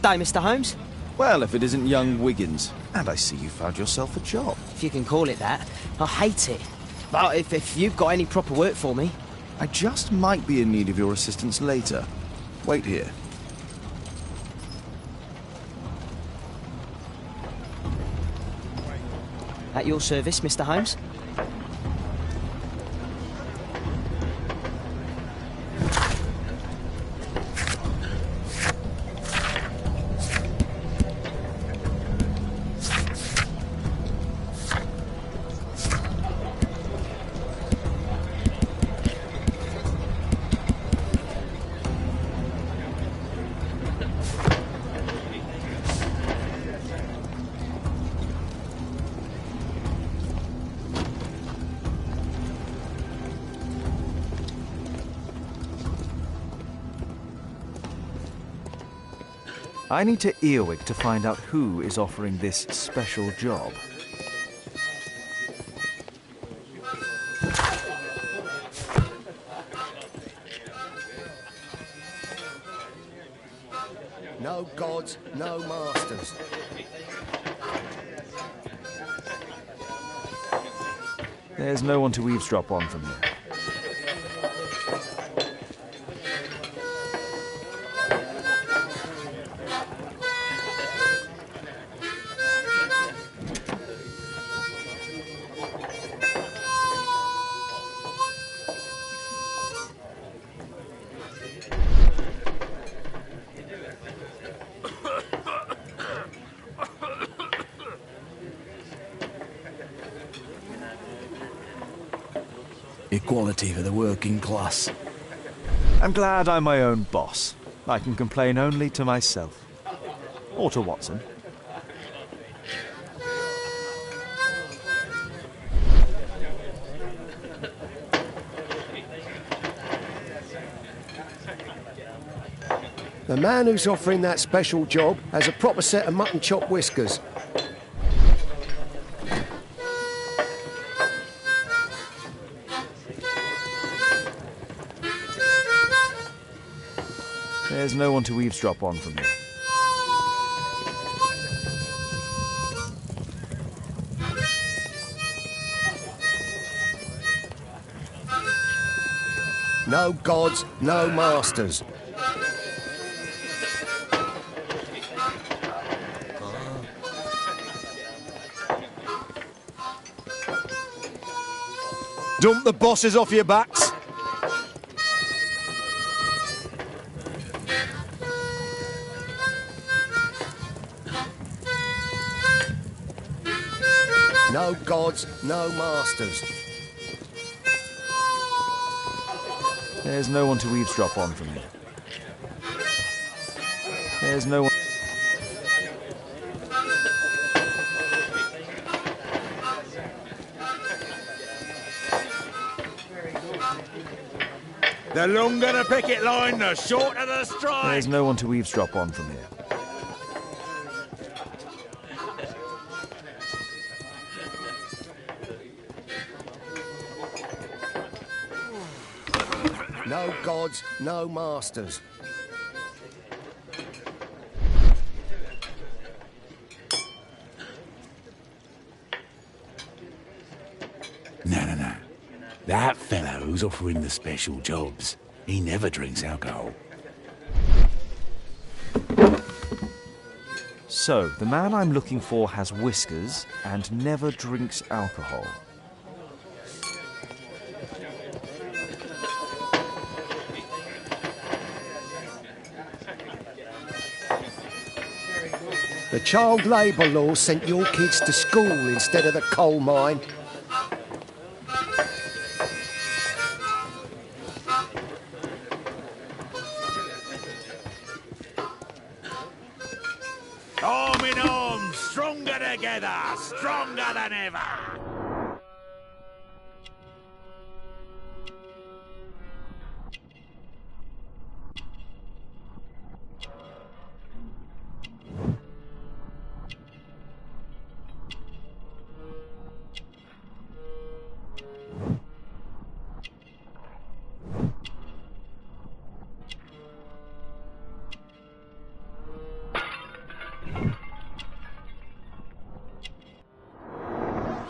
Good day, Mr. Holmes. Well, if it isn't young Wiggins. And I see you found yourself a job. If you can call it that. I hate it. But if you've got any proper work for me... I just might be in need of your assistance later. Wait here. At your service, Mr. Holmes. I need to Earwig to find out who is offering this special job. No gods, no masters. There's no one to eavesdrop on from here. Equality for the working class. I'm glad I'm my own boss. I can complain only to myself. Or to Watson. The man who's offering that special job has a proper set of mutton chop whiskers. There's no one to eavesdrop on from here. No gods, no masters. Dump the bosses off your backs. No gods, no masters. There's no one to eavesdrop on from here. There's no one... The longer the picket line, the shorter the strike. There's no one to eavesdrop on from here. No gods, no masters. No. That fellow who's offering the special jobs, he never drinks alcohol. So, the man I'm looking for has whiskers and never drinks alcohol. The child labour law sent your kids to school instead of the coal mine. Arm in arm, stronger together, stronger than ever.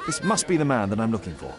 This must be the man that I'm looking for.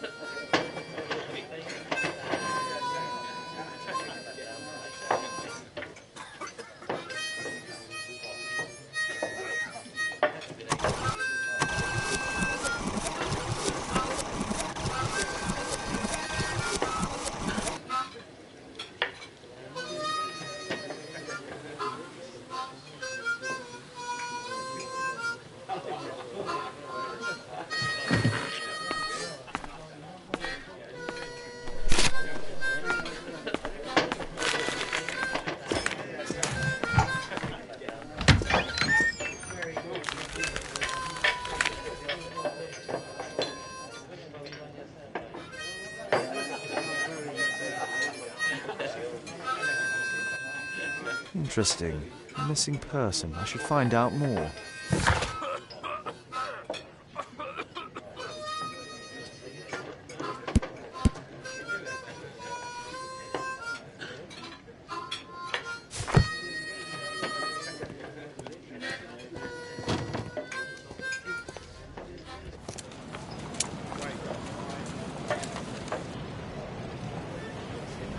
Interesting. A missing person. I should find out more.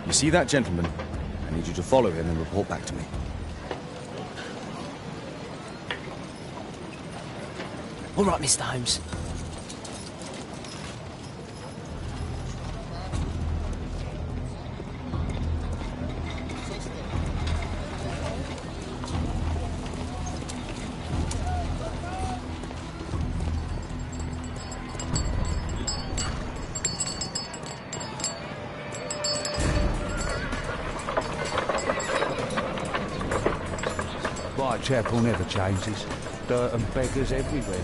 You see that gentleman? I need you to follow him and report back to me. All right, Mr. Holmes. Whitechapel never changes. Dirt and beggars everywhere.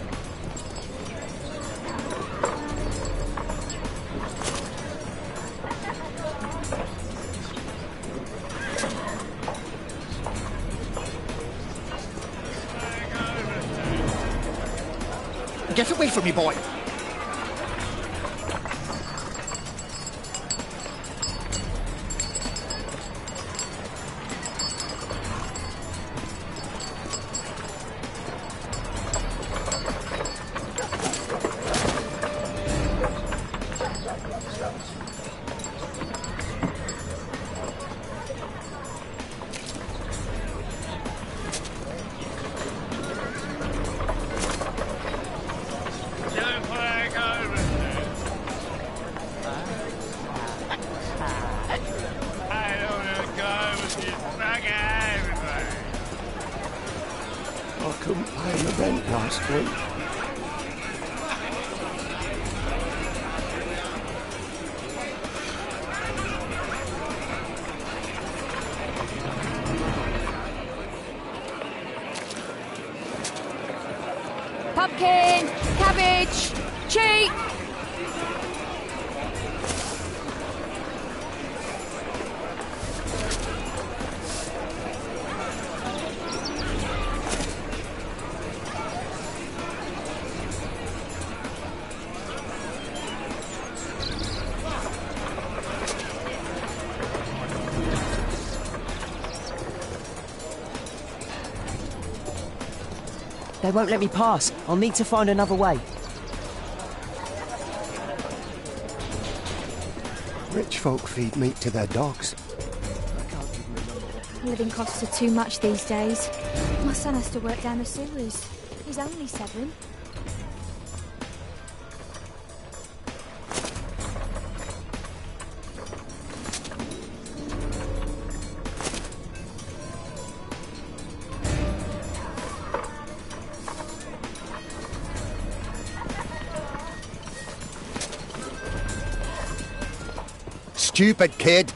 Get away from me, boy! I couldn't pay the rent last week. Pumpkin, cabbage, cheap. They won't let me pass. I'll need to find another way. Rich folk feed meat to their dogs. Living costs are too much these days. My son has to work down the sewers. He's only 7. Stupid kid!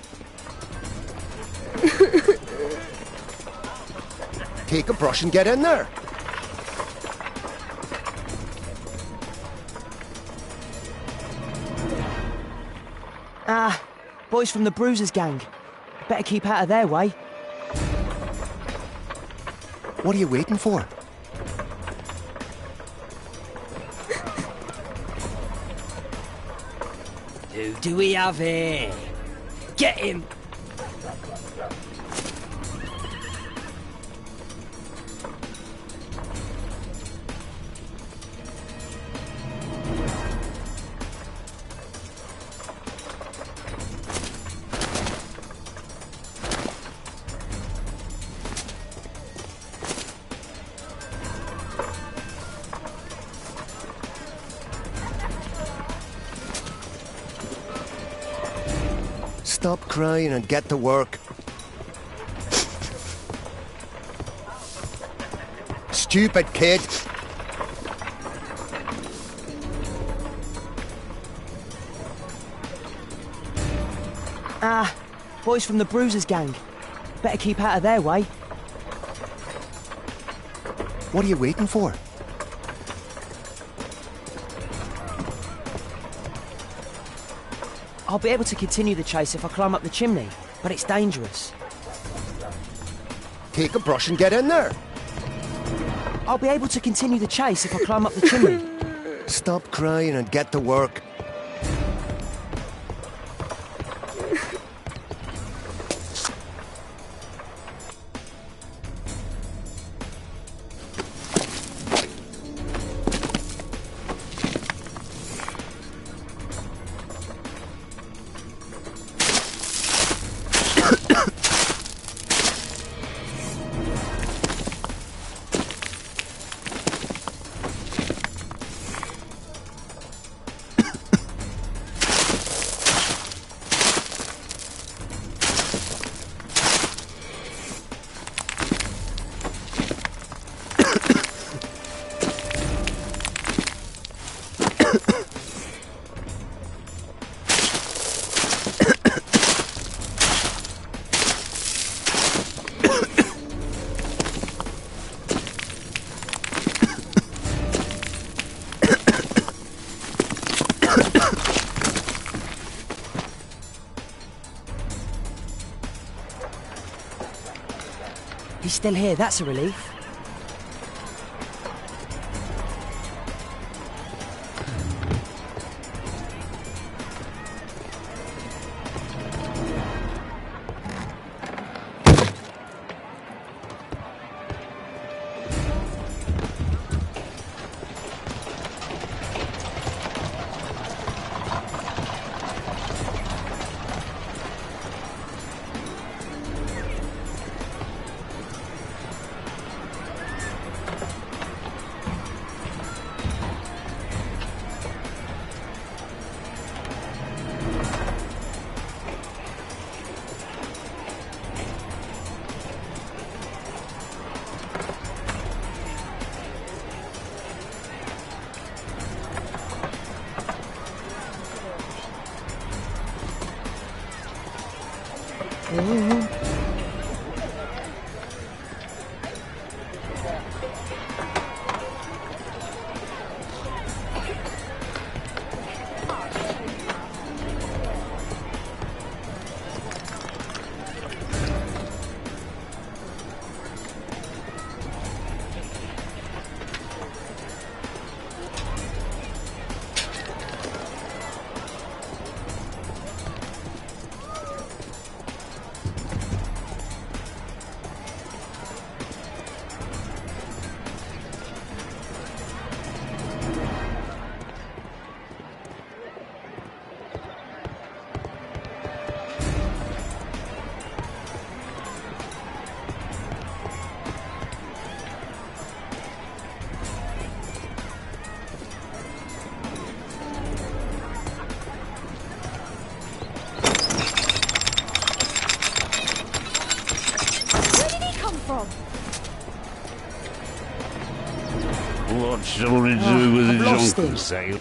Take a brush and get in there. Ah, boys from the Bruisers gang. Better keep out of their way. What are you waiting for? Who do we have here? Get him! Stop crying and get to work. Stupid kid. Ah, boys from the Bruisers gang. Better keep out of their way. What are you waiting for? I'll be able to continue the chase if I climb up the chimney, but it's dangerous. Take a brush and get in there. I'll be able to continue the chase if I climb up the chimney. Stop crying and get to work. He's still here, that's a relief. What shall we do with I've his lost uncle him. sale?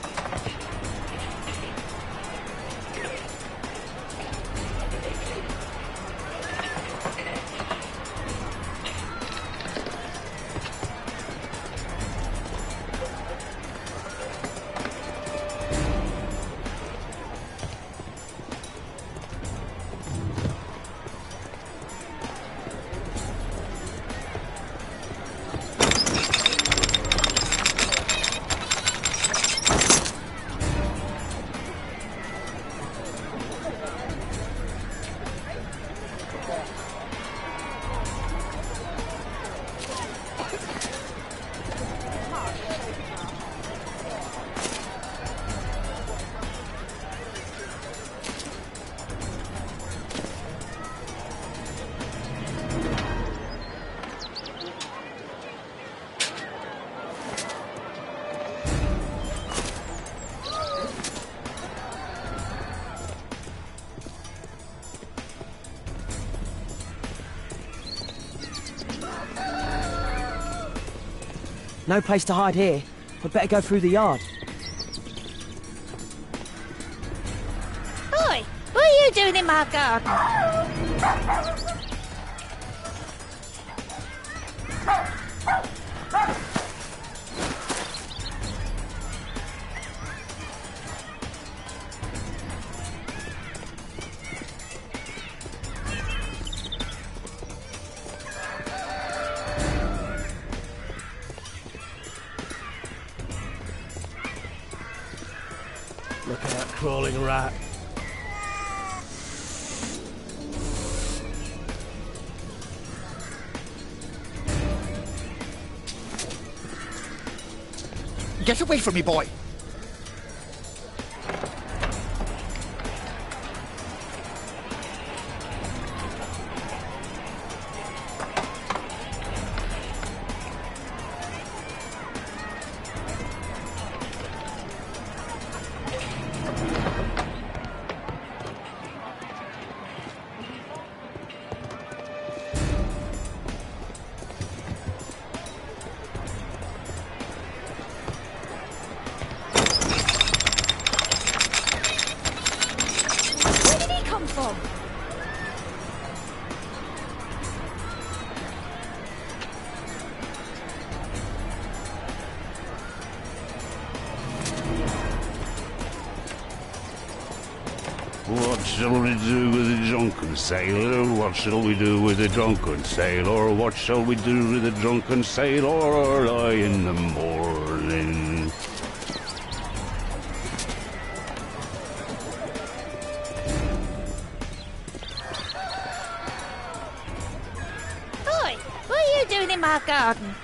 No place to hide here. We'd better go through the yard. Oi, what are you doing in my garden? Look out, crawling rat. Get away from me, boy! From? What shall we do with the drunken sailor? What shall we do with the drunken sailor? What shall we do with the drunken sailor early in the morning? Oi, what are you doing in my garden?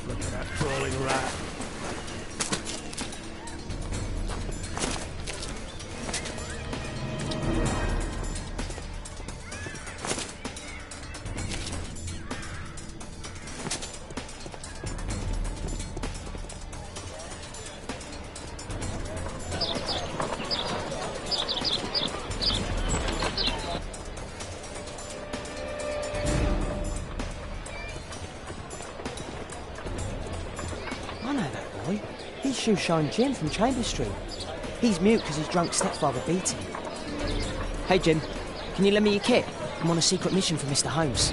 Look at that crawling rat. I know that boy. He's Shoeshine Jim from Chambers Street. He's mute because his drunk stepfather beat him. Hey Jim, can you lend me your kit? I'm on a secret mission for Mr. Holmes.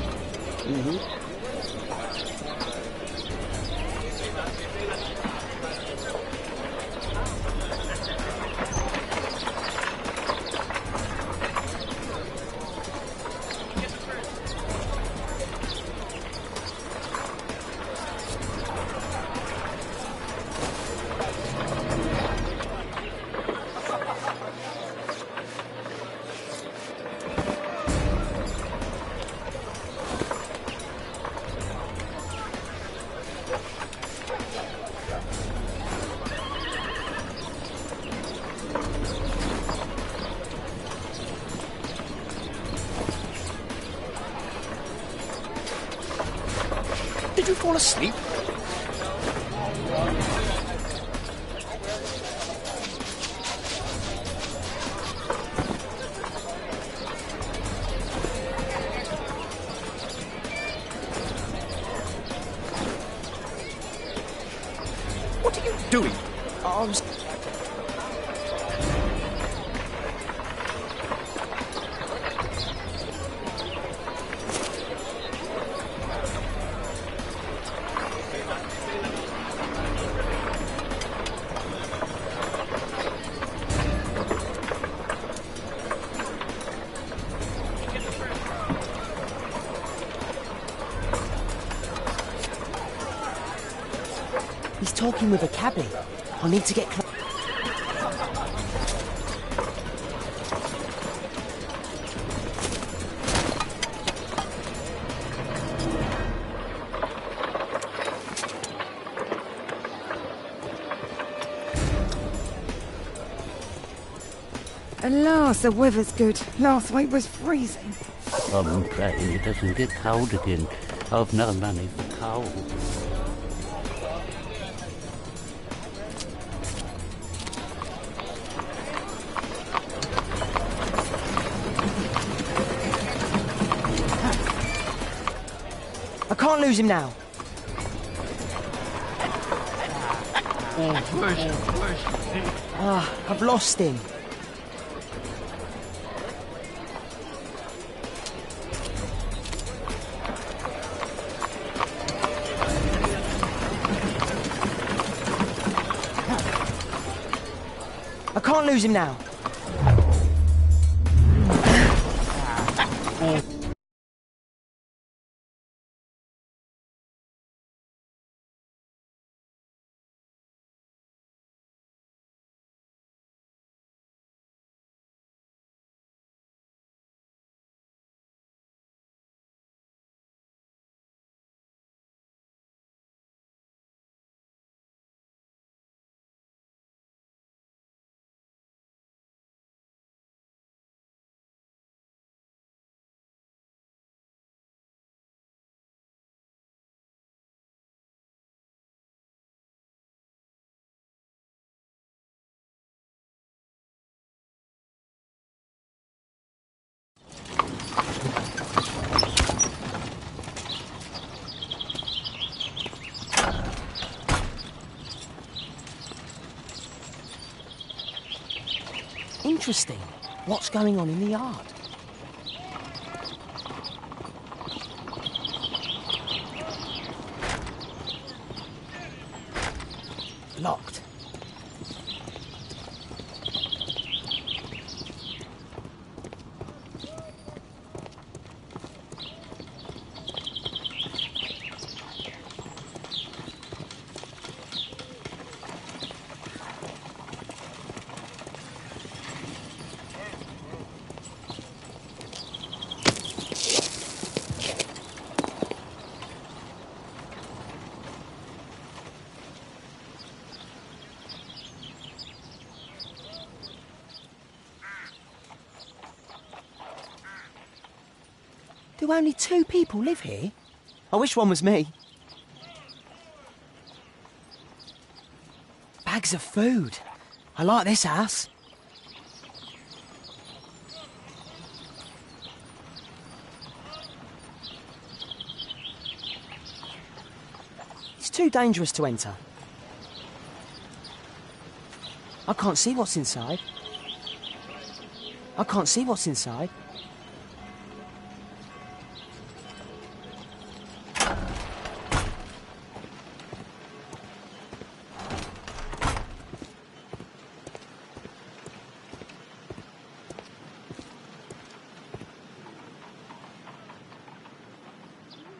Did you fall asleep? What are you doing? I was... He's talking with a cabbie. I need to get close. At last, the weather's good. Last week was freezing. I'm praying it doesn't get cold again. I've no money for coal. I can't lose him now. I've lost him. I can't lose him now. Interesting. What's going on in the yard? Locked. Do only 2 people live here? I wish one was me. Bags of food. I like this house. It's too dangerous to enter. I can't see what's inside. I can't see what's inside.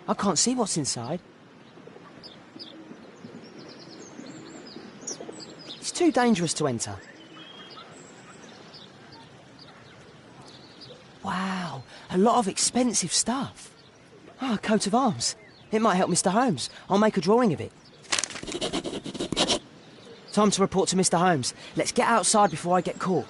I can't see what's inside. It's too dangerous to enter. Wow, a lot of expensive stuff. Ah, a coat of arms. It might help Mr. Holmes. I'll make a drawing of it. Time to report to Mr. Holmes. Let's get outside before I get caught.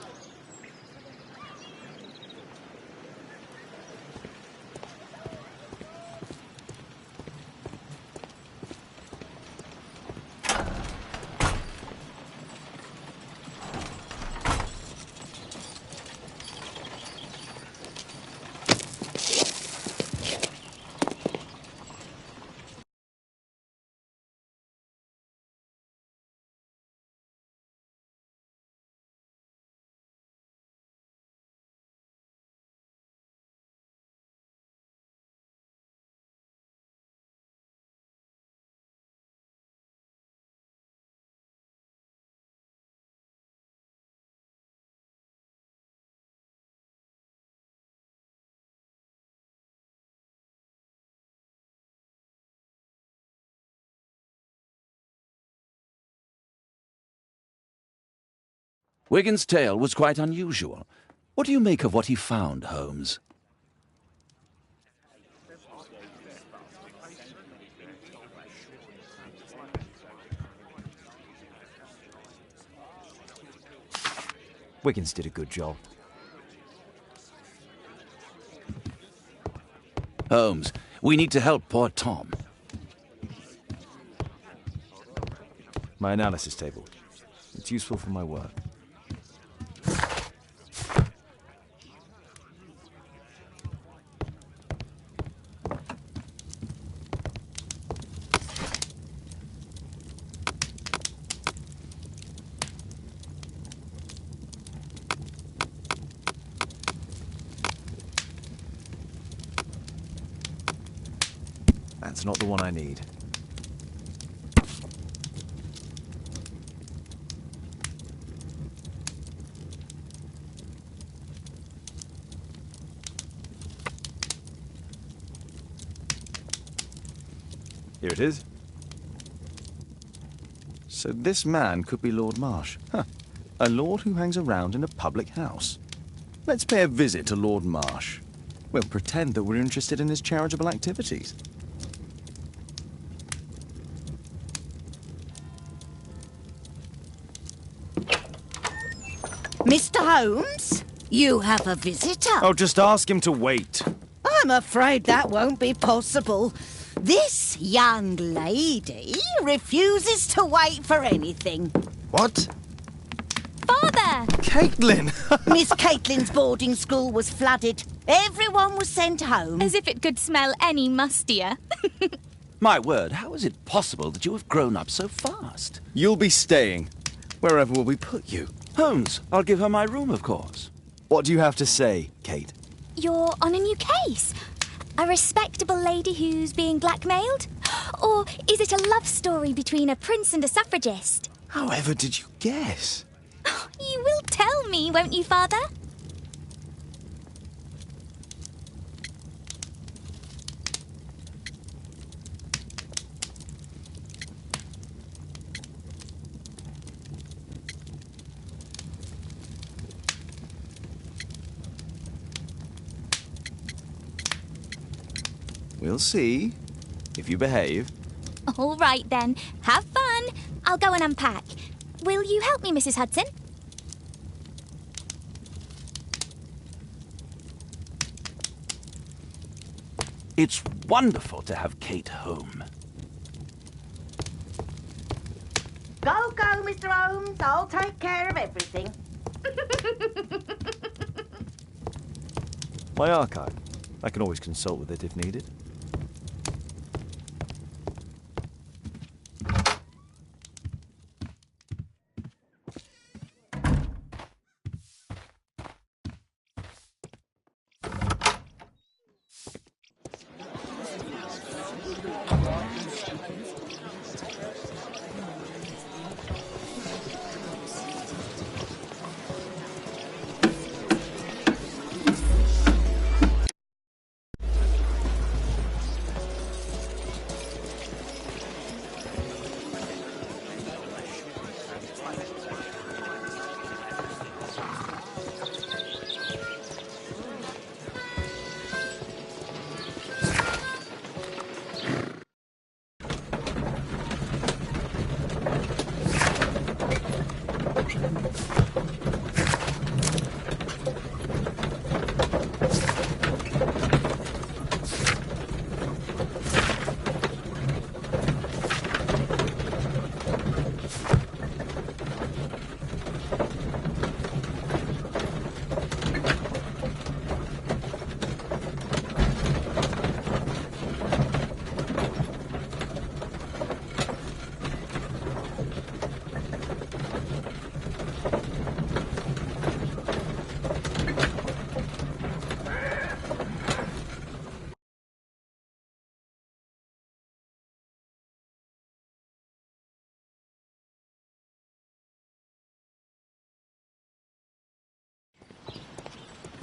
Wigan's tale was quite unusual. What do you make of what he found, Holmes? Wiggins did a good job. Holmes, we need to help poor Tom. My analysis table. It's useful for my work. That's not the one I need. Here it is. So this man could be Lord Marsh. Huh. A lord who hangs around in a public house. Let's pay a visit to Lord Marsh. We'll pretend that we're interested in his charitable activities. Mr. Holmes, you have a visitor. Oh, just ask him to wait. I'm afraid that won't be possible. This young lady refuses to wait for anything. What? Father! Caitlin! Miss Caitlin's boarding school was flooded. Everyone was sent home. As if it could smell any mustier. My word, how is it possible that you have grown up so fast? You'll be staying. Wherever will we put you? Holmes, I'll give her my room, of course. What do you have to say, Kate? You're on a new case. A respectable lady who's being blackmailed? Or is it a love story between a prince and a suffragist? However did you guess? You will tell me, won't you, Father? We'll see, if you behave. All right, then. Have fun. I'll go and unpack. Will you help me, Mrs. Hudson? It's wonderful to have Kate home. Go, Mr. Holmes. I'll take care of everything. My archive. I can always consult with it if needed.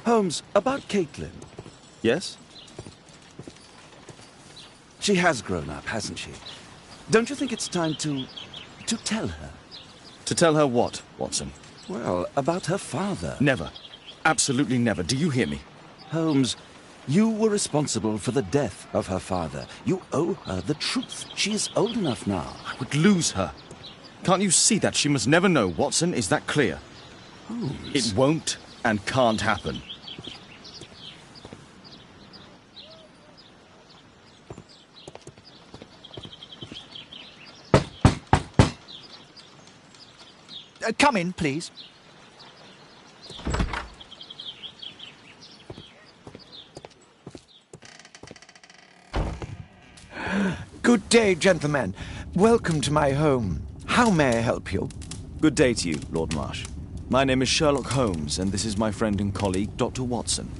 Holmes, about Caitlin. Yes? She has grown up, hasn't she? Don't you think it's time to tell her? To tell her what, Watson? Well, about her father. Never. Absolutely never. Do you hear me? Holmes, you were responsible for the death of her father. You owe her the truth. She is old enough now. I would lose her. Can't you see that? She must never know, Watson. Is that clear? Holmes. It won't and can't happen. Come in, please. Good day, gentlemen. Welcome to my home. How may I help you? Good day to you, Lord Marsh. My name is Sherlock Holmes, and this is my friend and colleague, Dr. Watson.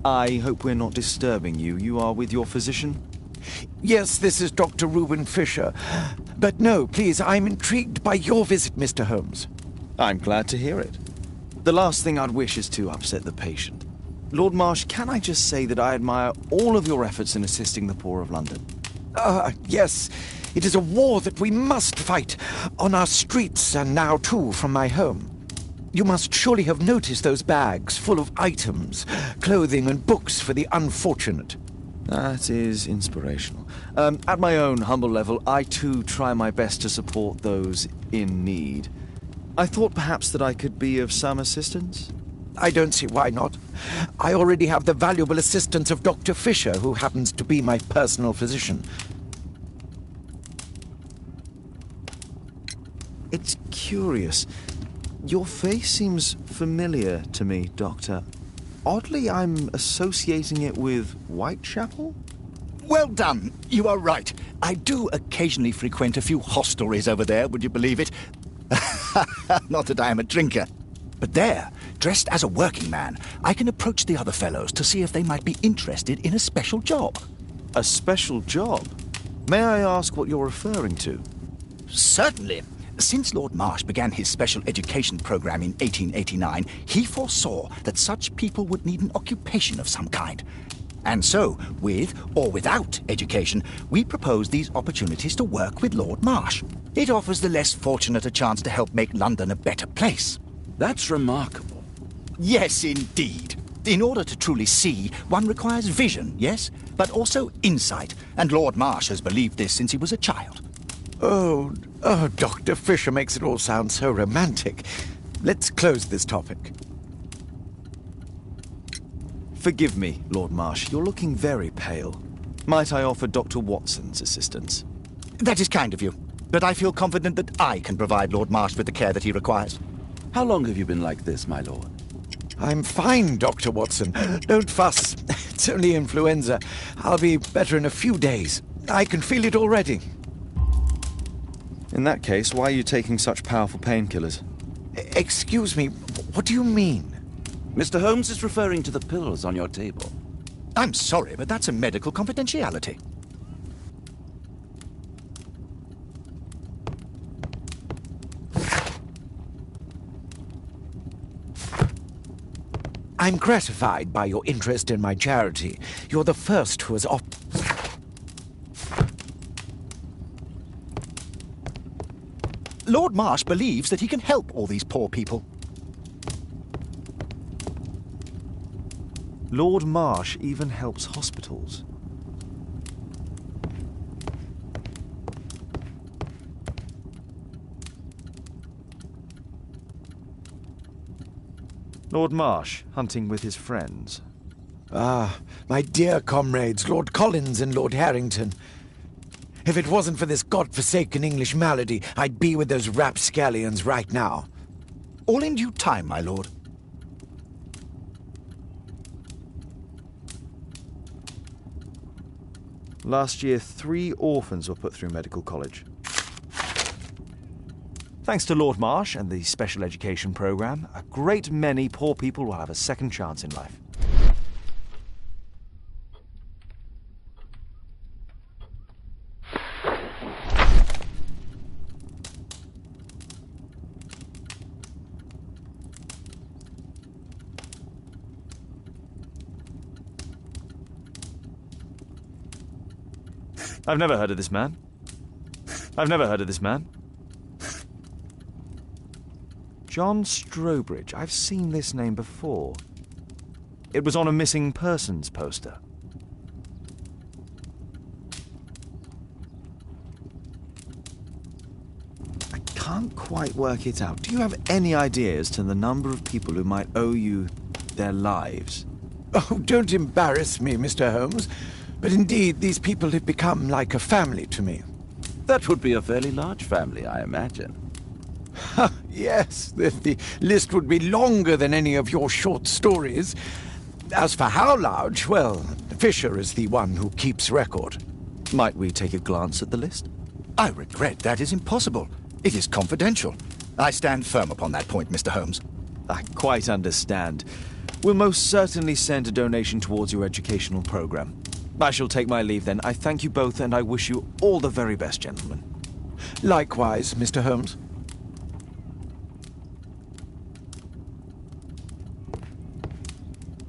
I hope we're not disturbing you. You are with your physician? Yes, this is Dr. Reuben Fisher. But no, please, I'm intrigued by your visit, Mr. Holmes. I'm glad to hear it. The last thing I'd wish is to upset the patient. Lord Marsh, can I just say that I admire all of your efforts in assisting the poor of London? Yes. It is a war that we must fight, on our streets and now, too, from my home. You must surely have noticed those bags full of items, clothing and books for the unfortunate. That is inspirational. At my own humble level, I too try my best to support those in need. I thought perhaps that I could be of some assistance. I don't see why not. I already have the valuable assistance of Dr. Fisher, who happens to be my personal physician. It's curious. Your face seems familiar to me, Doctor. Oddly, I'm associating it with Whitechapel? Well done. You are right. I do occasionally frequent a few hostelries over there, would you believe it? Not that I am a drinker. But there, dressed as a working man, I can approach the other fellows to see if they might be interested in a special job. A special job? May I ask what you're referring to? Certainly. Since Lord Marsh began his special education program in 1889, he foresaw that such people would need an occupation of some kind. And so, with or without education, we propose these opportunities to work with Lord Marsh. It offers the less fortunate a chance to help make London a better place. That's remarkable. Yes, indeed. In order to truly see, one requires vision, yes, but also insight. And Lord Marsh has believed this since he was a child. Oh, Dr. Fisher makes it all sound so romantic. Let's close this topic. Forgive me, Lord Marsh. You're looking very pale. Might I offer Dr. Watson's assistance? That is kind of you, but I feel confident that I can provide Lord Marsh with the care that he requires. How long have you been like this, my lord? I'm fine, Dr. Watson. Don't fuss. It's only influenza. I'll be better in a few days. I can feel it already. In that case, why are you taking such powerful painkillers? Excuse me, what do you mean? Mr. Holmes is referring to the pills on your table. I'm sorry, but that's a medical confidentiality. I'm gratified by your interest in my charity. You're the first who has Lord Marsh believes that he can help all these poor people. Lord Marsh even helps hospitals. Lord Marsh, hunting with his friends. Ah, my dear comrades, Lord Collins and Lord Harrington. If it wasn't for this godforsaken English malady, I'd be with those rapscallions right now. All in due time, my lord. Last year, 3 orphans were put through medical college. Thanks to Lord Marsh and the special education program, a great many poor people will have a second chance in life. I've never heard of this man. John Strobridge. I've seen this name before. It was on a missing persons poster. I can't quite work it out. Do you have any idea as to the number of people who might owe you their lives? Oh, don't embarrass me, Mr. Holmes. But indeed, these people have become like a family to me. That would be a fairly large family, I imagine. Yes, the list would be longer than any of your short stories. As for how large, well, Fisher is the one who keeps record. Might we take a glance at the list? I regret that is impossible. It is confidential. I stand firm upon that point, Mr. Holmes. I quite understand. We'll most certainly send a donation towards your educational program. I shall take my leave then. I thank you both and I wish you all the very best, gentlemen. Likewise, Mr. Holmes.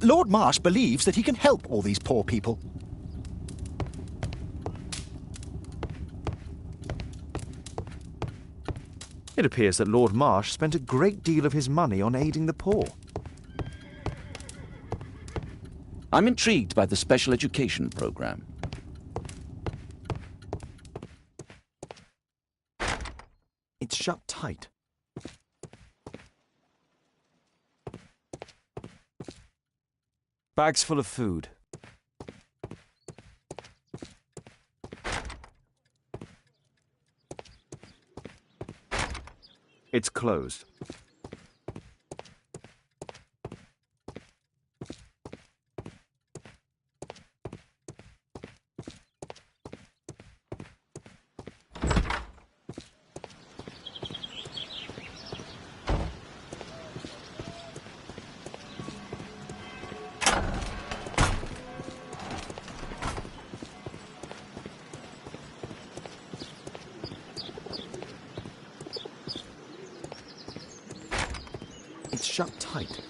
Lord Marsh believes that he can help all these poor people. It appears that Lord Marsh spent a great deal of his money on aiding the poor. I'm intrigued by the special education program. It's shut tight. Bags full of food. It's closed. shut tight.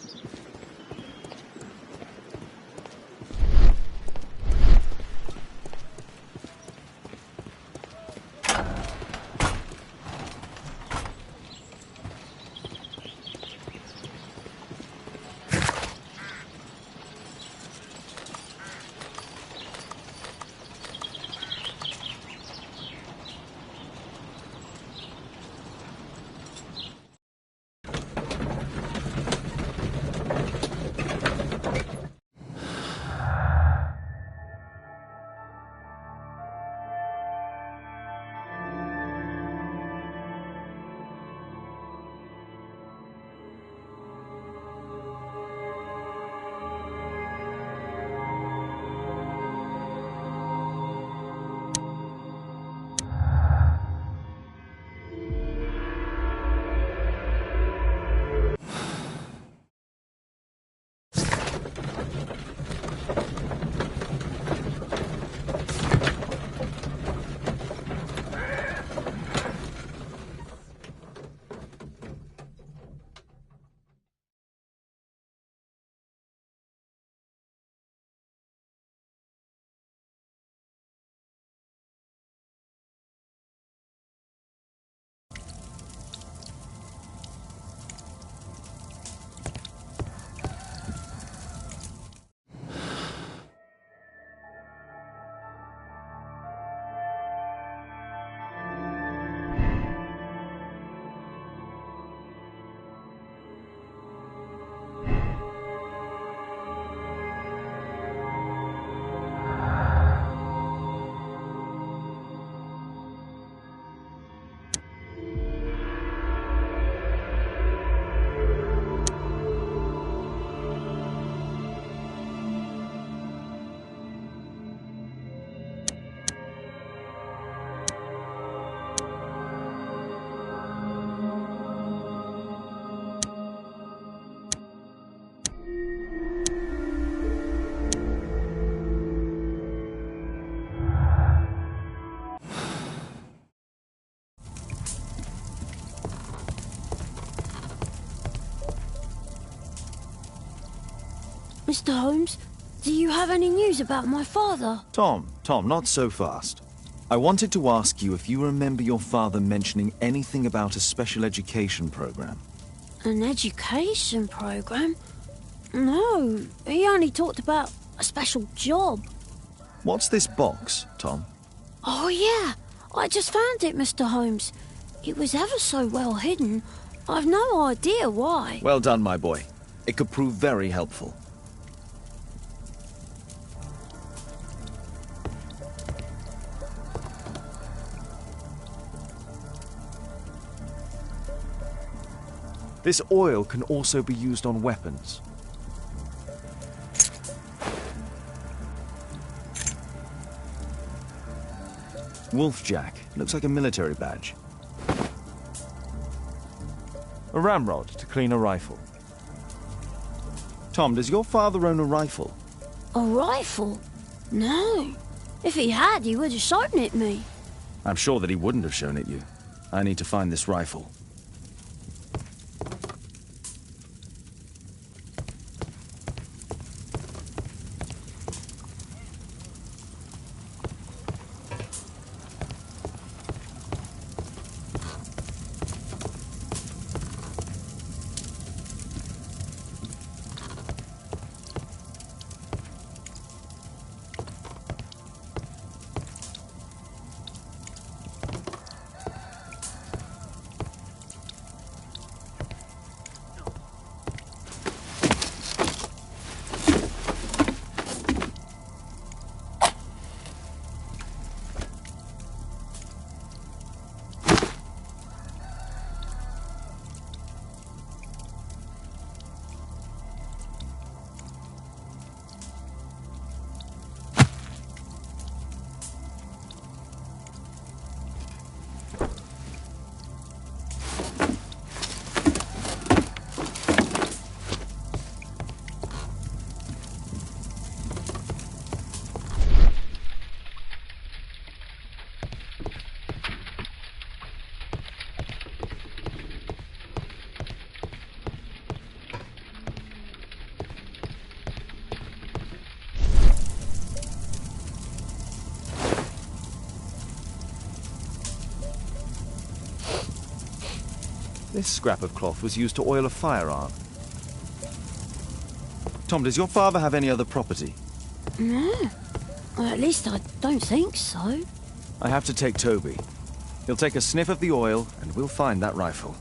Mr. Holmes, do you have any news about my father? Tom, not so fast. I wanted to ask you if you remember your father mentioning anything about a special education program. An education program? No, he only talked about a special job. What's this box, Tom? Oh, yeah. I just found it, Mr. Holmes. It was ever so well hidden. I've no idea why. Well done, my boy. It could prove very helpful. This oil can also be used on weapons. Wolfjack. Looks like a military badge. A ramrod to clean a rifle. Tom, does your father own a rifle? A rifle? No. If he had, he would have shown it me. I'm sure that he wouldn't have shown it you. I need to find this rifle. This scrap of cloth was used to oil a firearm. Tom, does your father have any other property? No. Well, at least I don't think so. I have to take Toby. He'll take a sniff of the oil, and we'll find that rifle.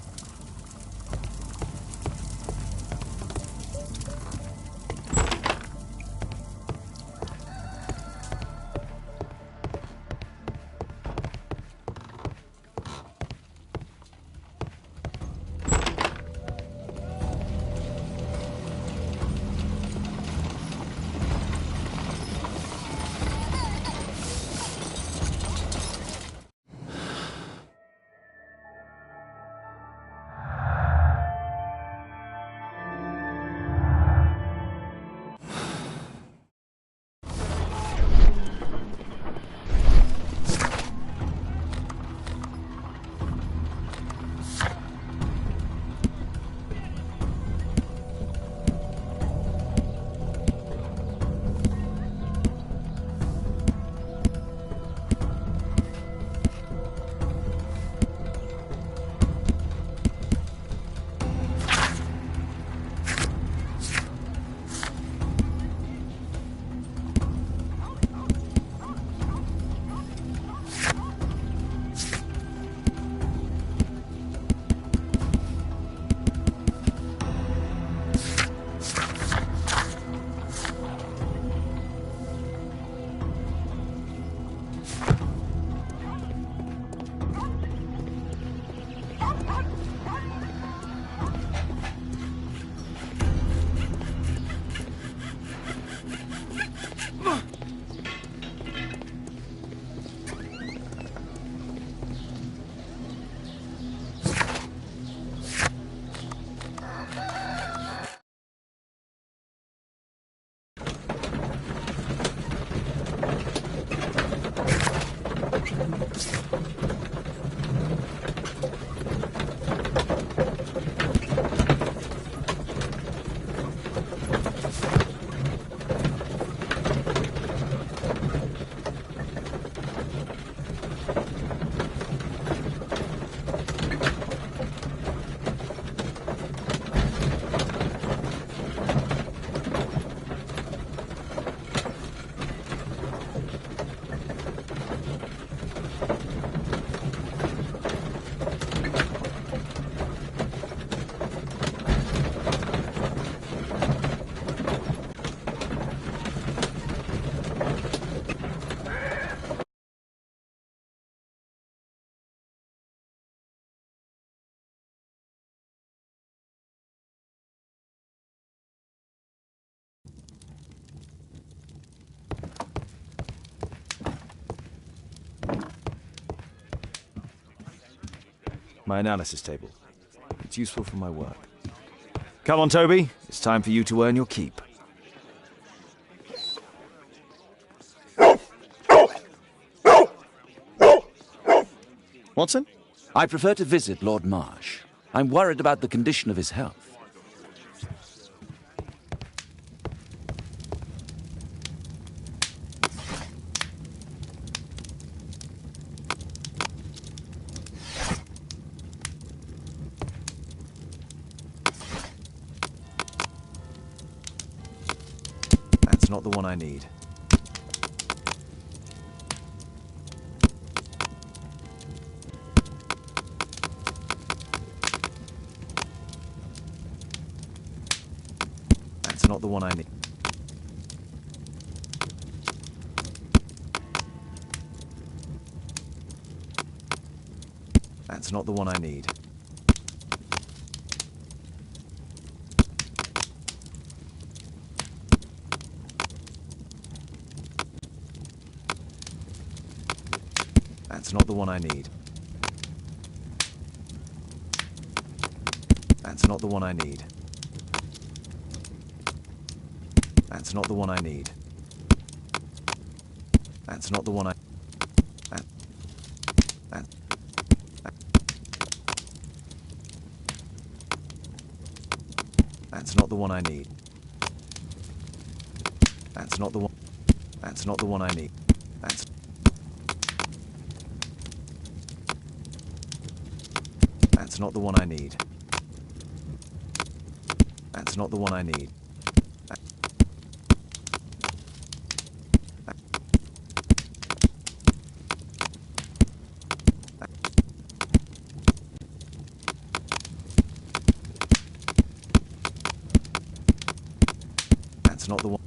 My analysis table. It's useful for my work. Come on, Toby. It's time for you to earn your keep. Watson? I prefer to visit Lord Marsh. I'm worried about the condition of his health. That's not the one I need. That's not the one I need. That's not the one I need. That's not the one I need. That's not the one I need. That's not the one I need. That's not the one I... That... That's not the one I need. That's not the one... That's not the one I need. That's not the one I need. That's not the one I need. That's not the one.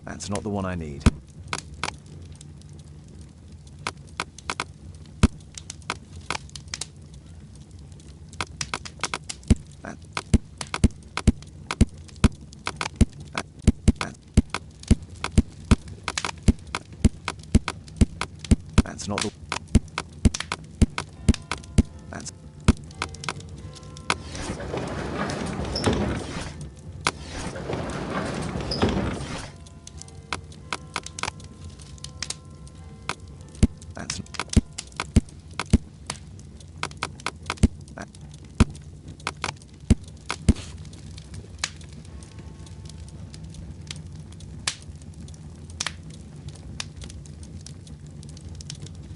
That's not the one I need. That's not the... That's... That's...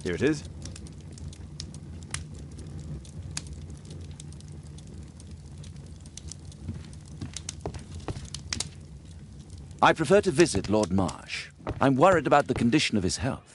Here it is. I prefer to visit Lord Marsh. I'm worried about the condition of his health.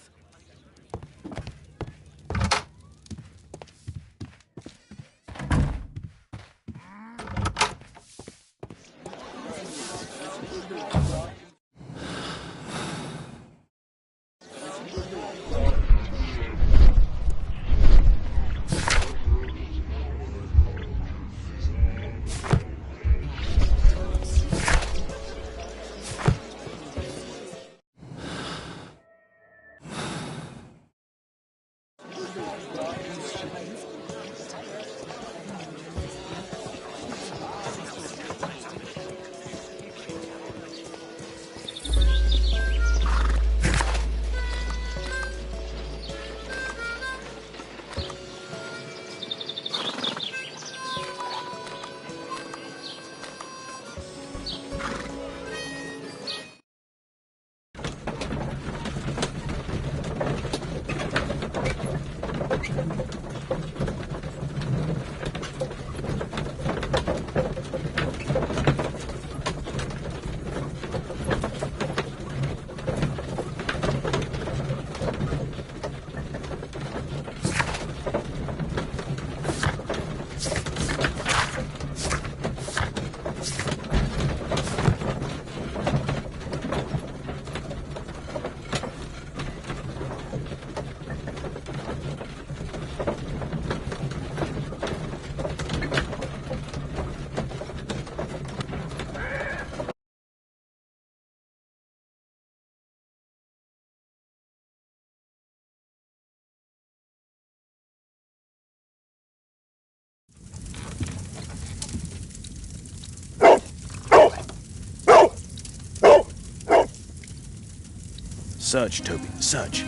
Search, Toby, search.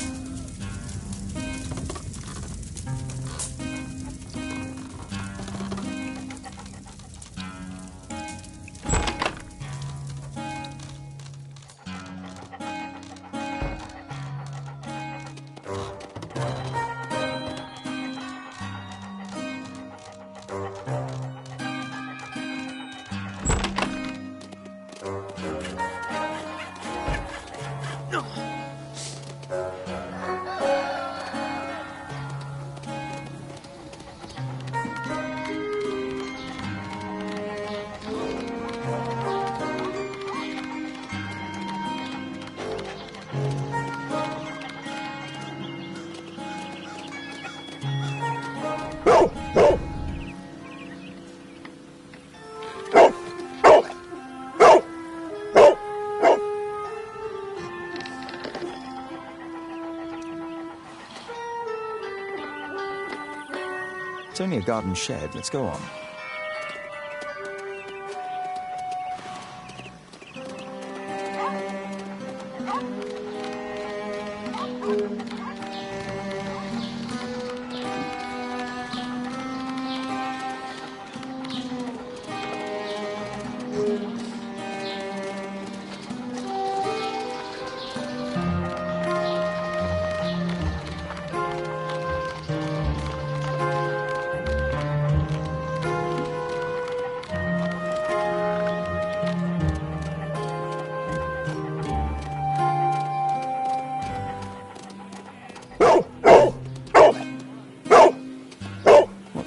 It's only a garden shed. Let's go on.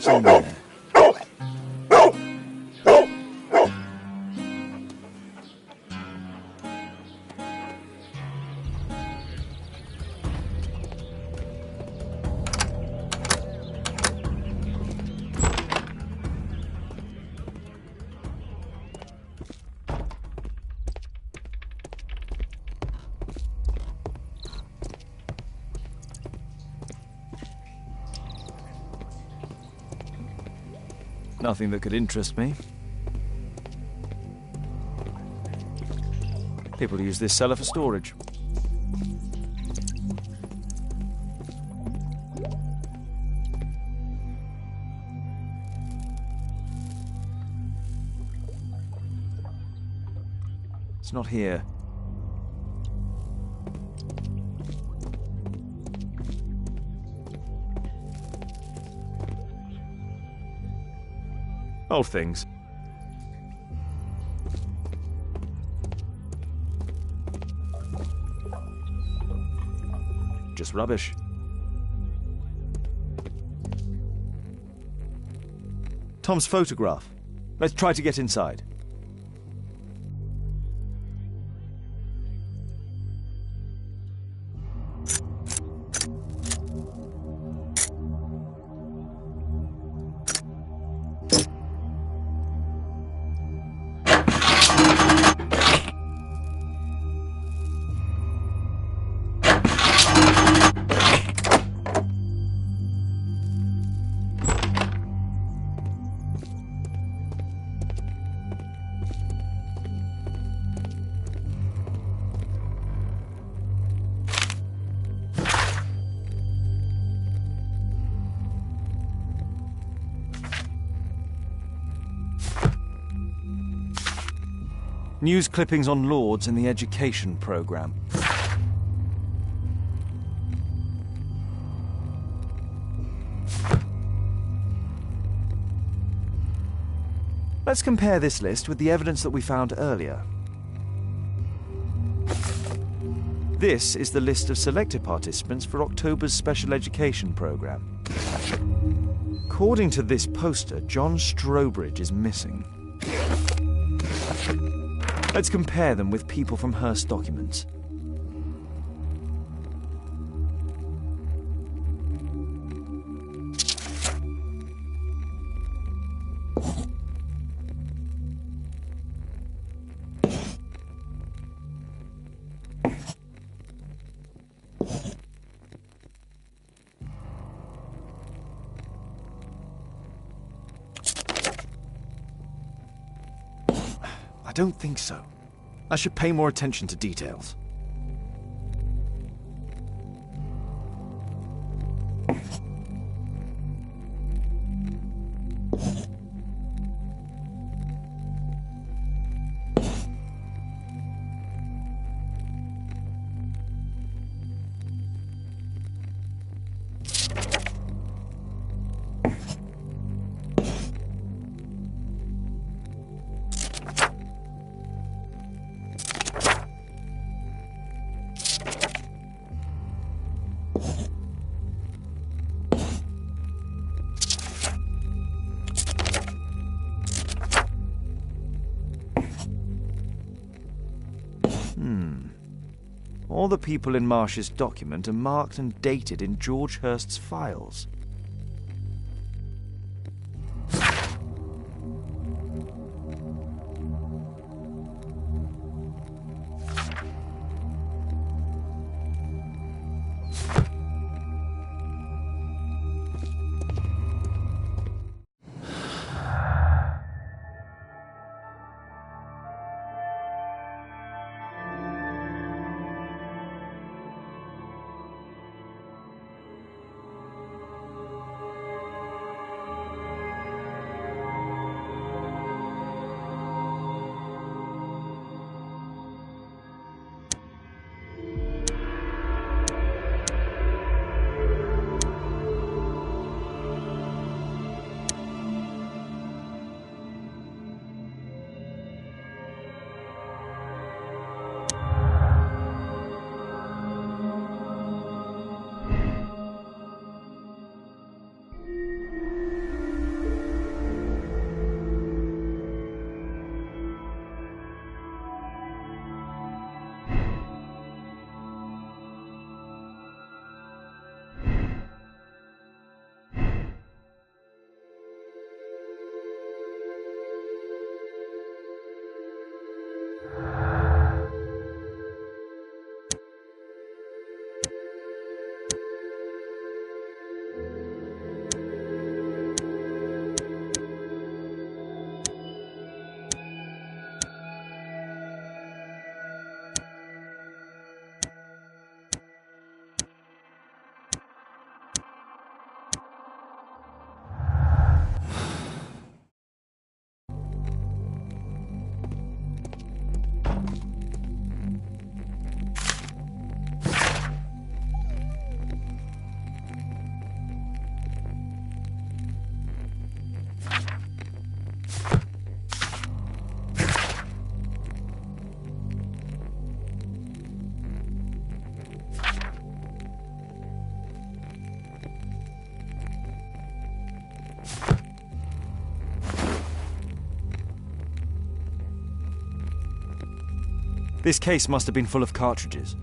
What's in there? Nothing that could interest me. People use this cellar for storage. It's not here. Old things. Just rubbish. Tom's photograph. Let's try to get inside. News clippings on Lords in the education programme. Let's compare this list with the evidence that we found earlier. This is the list of selected participants for October's special education programme. According to this poster, John Strobridge is missing. Let's compare them with people from Hearst documents. I don't think so. I should pay more attention to details. All the people in Marsh's document are marked and dated in George Hurst's files. This case must have been full of cartridges.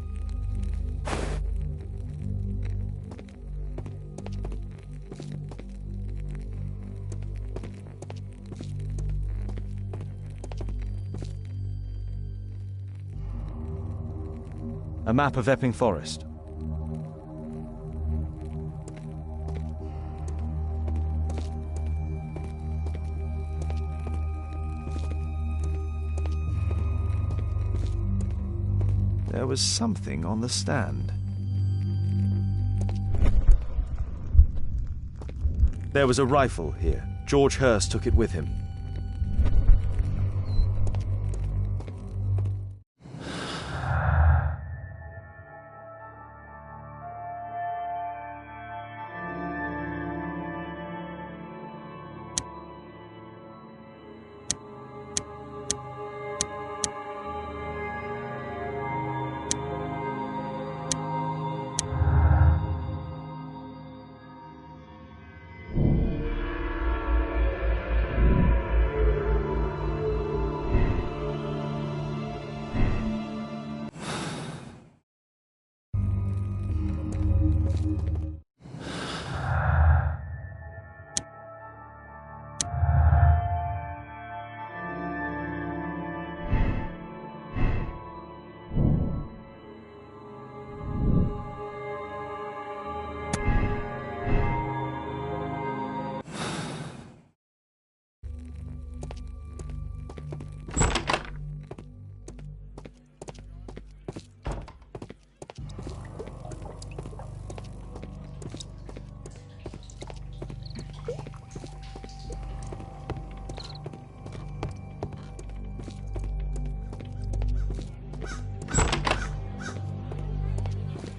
A map of Epping Forest. There was something on the stand. There was a rifle here. George Hurst took it with him.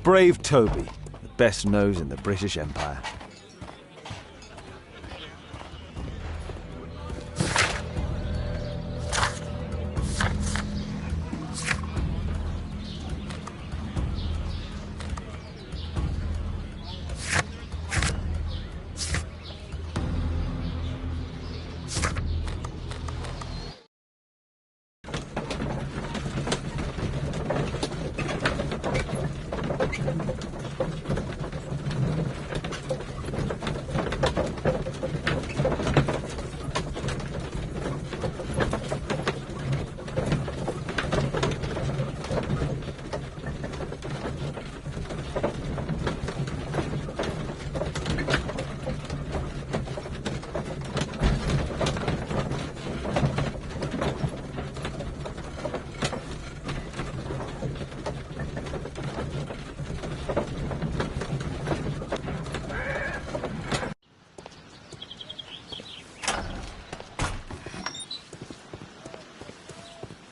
Brave Toby, the best nose in the British Empire.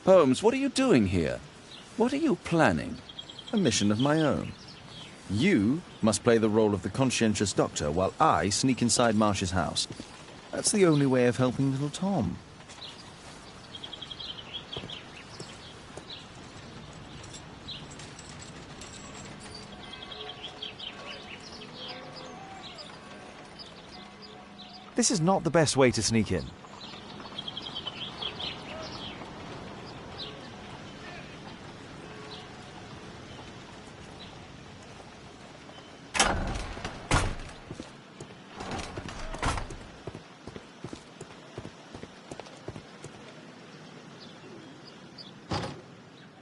Holmes, what are you doing here? What are you planning? A mission of my own. You must play the role of the conscientious doctor while I sneak inside Marsh's house. That's the only way of helping little Tom. This is not the best way to sneak in.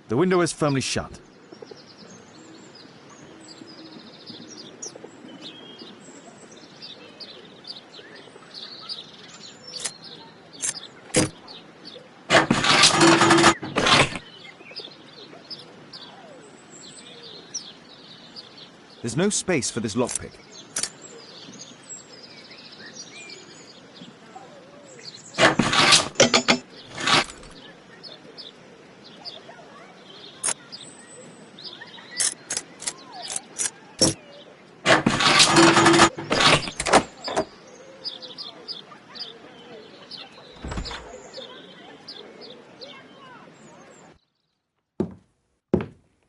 The window is firmly shut. There's no space for this lockpick.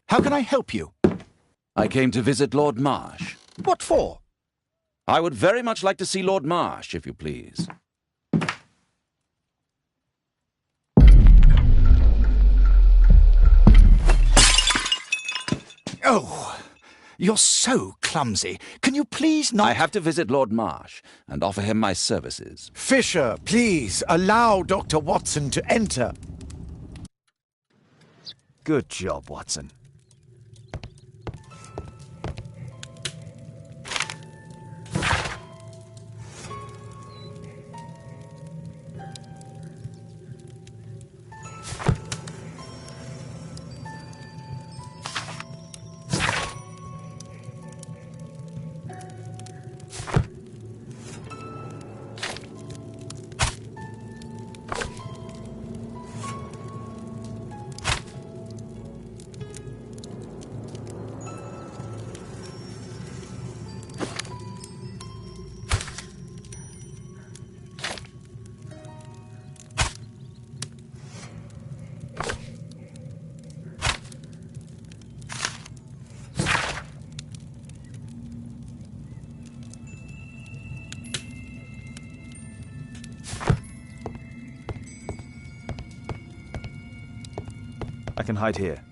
How can I help you? I came to visit Lord Marsh. What for? I would very much like to see Lord Marsh, if you please. Oh, you're so clumsy. Can you please not... I have to visit Lord Marsh and offer him my services. Fisher, please, allow Dr. Watson to enter. Good job, Watson. I can hide here.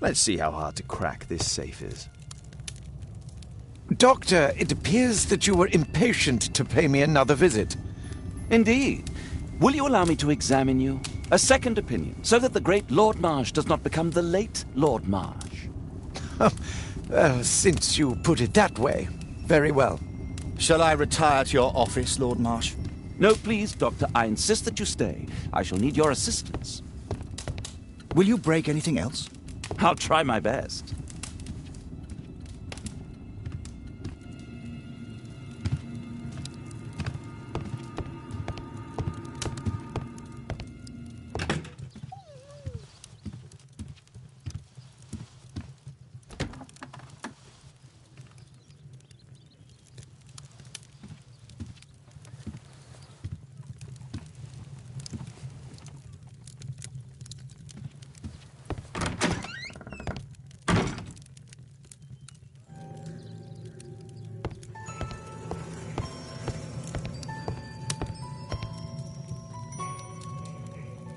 Let's see how hard to crack this safe is. Doctor, it appears that you were impatient to pay me another visit. Indeed. Will you allow me to examine you? A second opinion, so that the great Lord Marsh does not become the late Lord Marsh. Well, since you put it that way, very well. Shall I retire to your office, Lord Marsh? No, please, Doctor. I insist that you stay. I shall need your assistance. Will you break anything else? I'll try my best.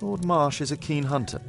Lord Marsh is a keen hunter.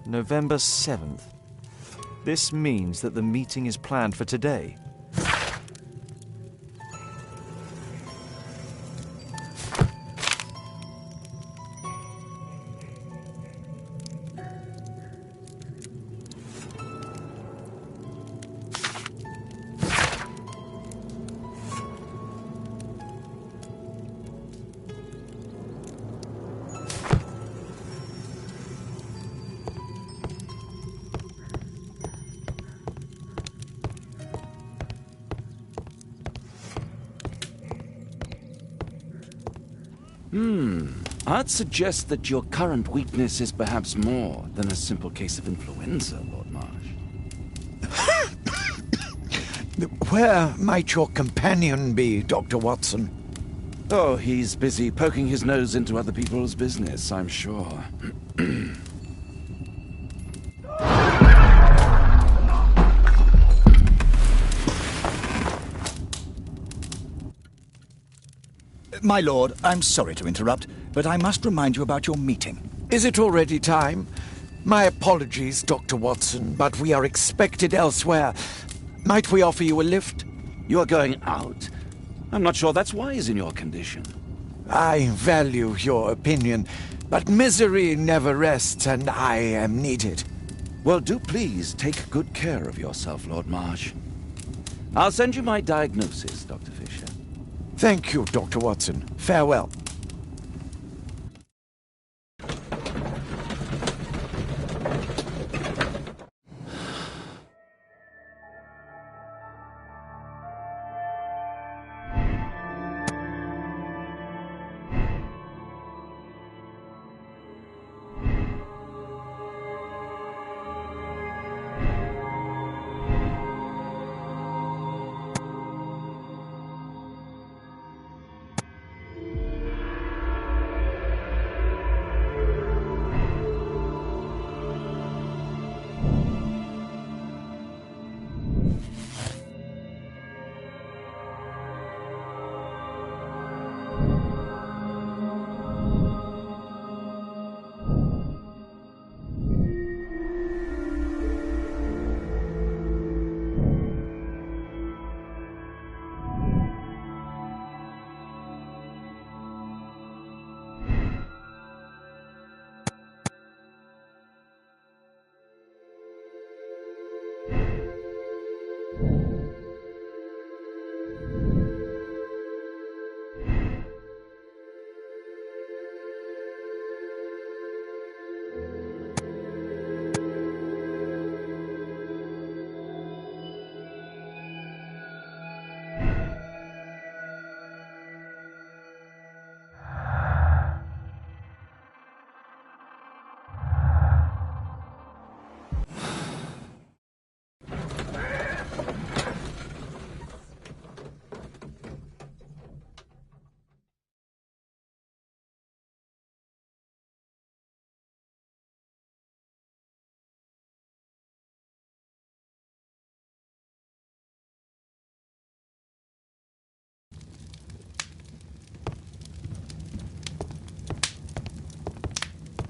November 7th. This means that the meeting is planned for today. I'd suggest that your current weakness is perhaps more than a simple case of influenza, Lord Marsh. Where might your companion be, Dr. Watson? Oh, he's busy poking his nose into other people's business, I'm sure. My lord, I'm sorry to interrupt, but I must remind you about your meeting. Is it already time? My apologies, Dr. Watson, but we are expected elsewhere. Might we offer you a lift? You are going out? I'm not sure that's wise in your condition. I value your opinion, but misery never rests, and I am needed. Well, do please take good care of yourself, Lord Marsh. I'll send you my diagnosis, Dr. Fisher. Thank you, Dr. Watson. Farewell.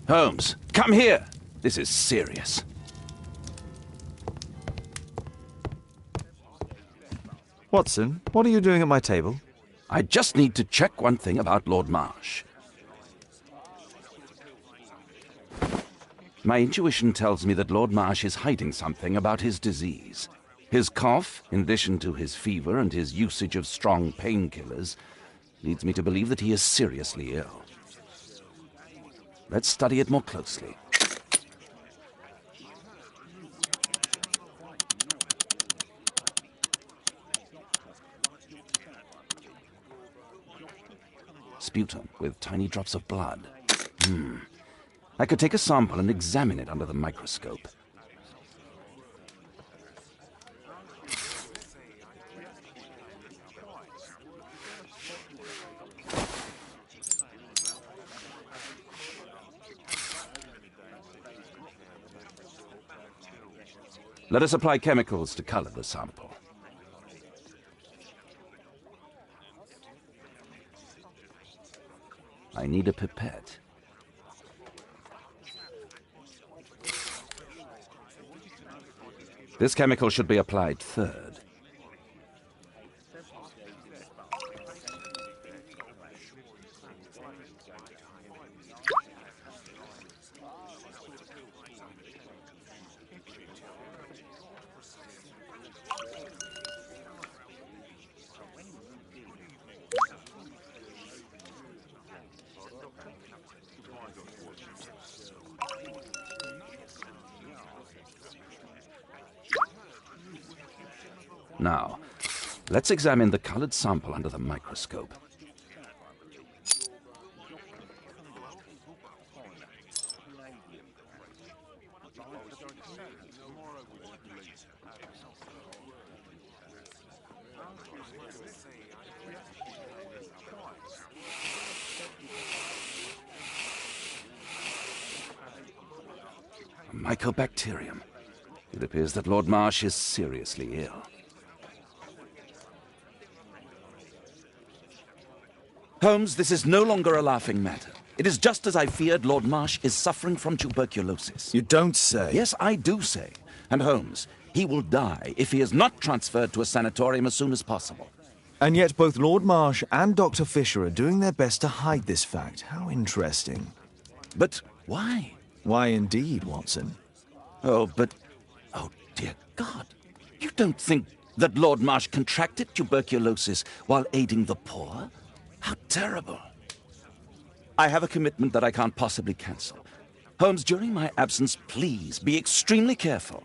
Holmes, come here. This is serious. Watson, what are you doing at my table? I just need to check one thing about Lord Marsh. My intuition tells me that Lord Marsh is hiding something about his disease. His cough, in addition to his fever and his usage of strong painkillers, leads me to believe that he is seriously ill. Let's study it more closely. Sputum with tiny drops of blood. I could take a sample and examine it under the microscope. Let us apply chemicals to color the sample. I need a pipette. This chemical should be applied third. Now, let's examine the colored sample under the microscope. Mycobacterium. It appears that Lord Marsh is seriously ill. Holmes, this is no longer a laughing matter. It is just as I feared. Lord Marsh is suffering from tuberculosis. You don't say. Yes, I do say. And Holmes, he will die if he is not transferred to a sanatorium as soon as possible. And yet both Lord Marsh and Dr. Fisher are doing their best to hide this fact. How interesting. But why? Why indeed, Watson? Oh, dear God. You don't think that Lord Marsh contracted tuberculosis while aiding the poor? How terrible. I have a commitment that I can't possibly cancel. Holmes, during my absence, please be extremely careful.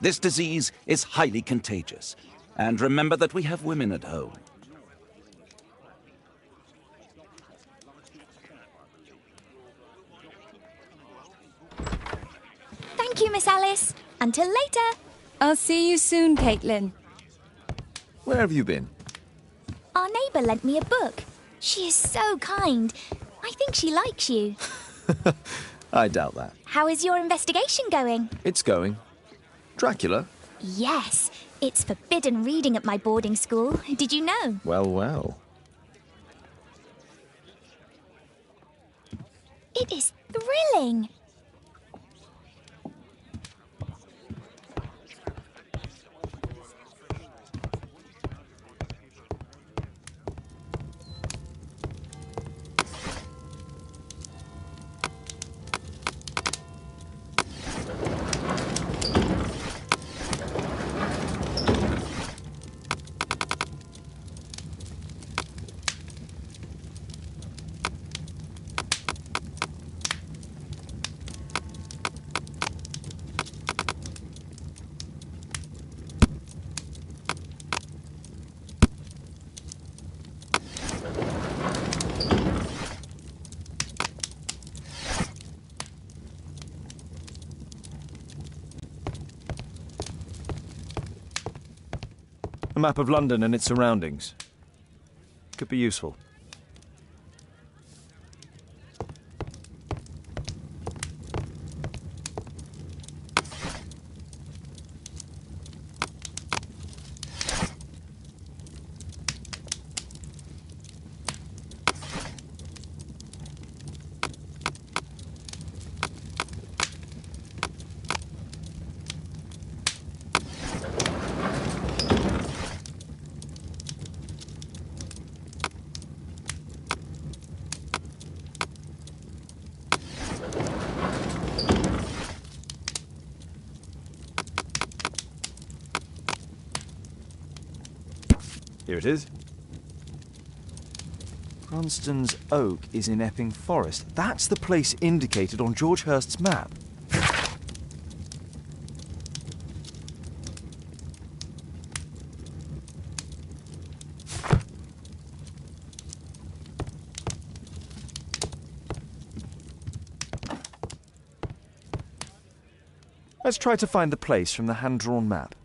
This disease is highly contagious. And remember that we have women at home. Thank you, Miss Alice. Until later. I'll see you soon, Caitlin. Where have you been? Our neighbour lent me a book. She is so kind. I think she likes you. I doubt that. How is your investigation going? It's going. Dracula? Yes. It's forbidden reading at my boarding school. Did you know? Well, well. It is thrilling. A map of London and its surroundings. Could be useful. Here it is. Cranston's Oak is in Epping Forest. That's the place indicated on George Hurst's map. Let's try to find the place from the hand-drawn map.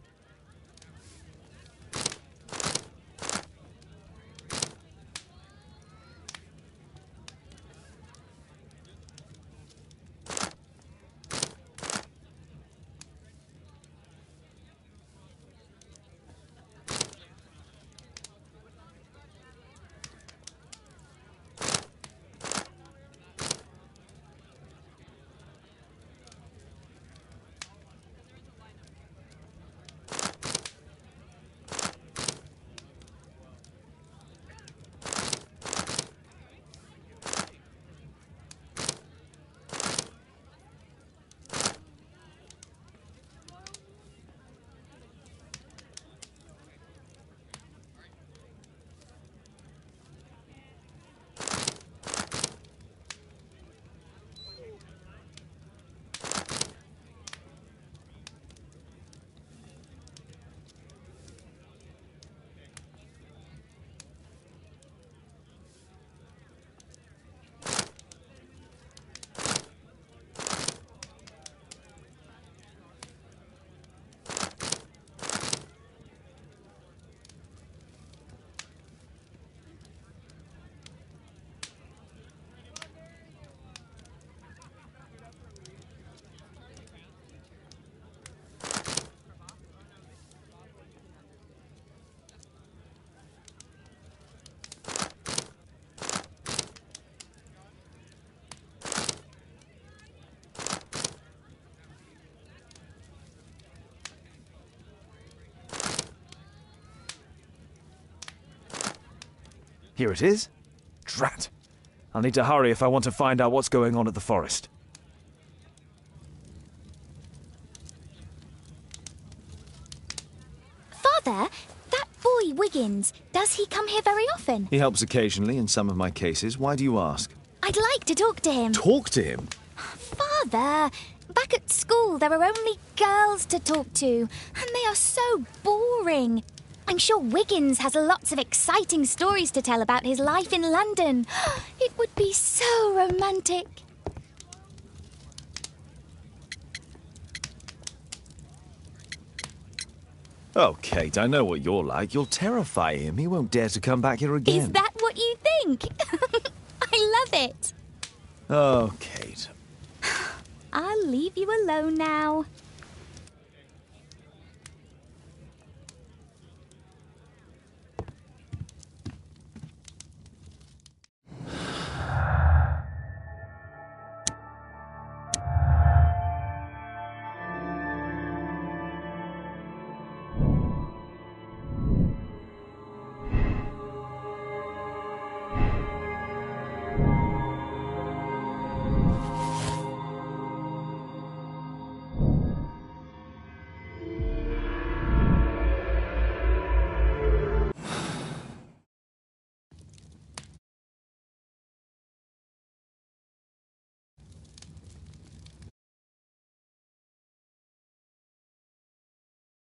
Here it is. Drat. I'll need to hurry if I want to find out what's going on at the forest. Father, that boy Wiggins, does he come here very often? He helps occasionally in some of my cases. Why do you ask? I'd like to talk to him. Talk to him? Father, back at school there are only girls to talk to, and they are so boring. I'm sure Wiggins has lots of exciting stories to tell about his life in London. It would be so romantic. Oh, Kate, I know what you're like. You'll terrify him. He won't dare to come back here again. Is that what you think? I love it. Oh, Kate. I'll leave you alone now.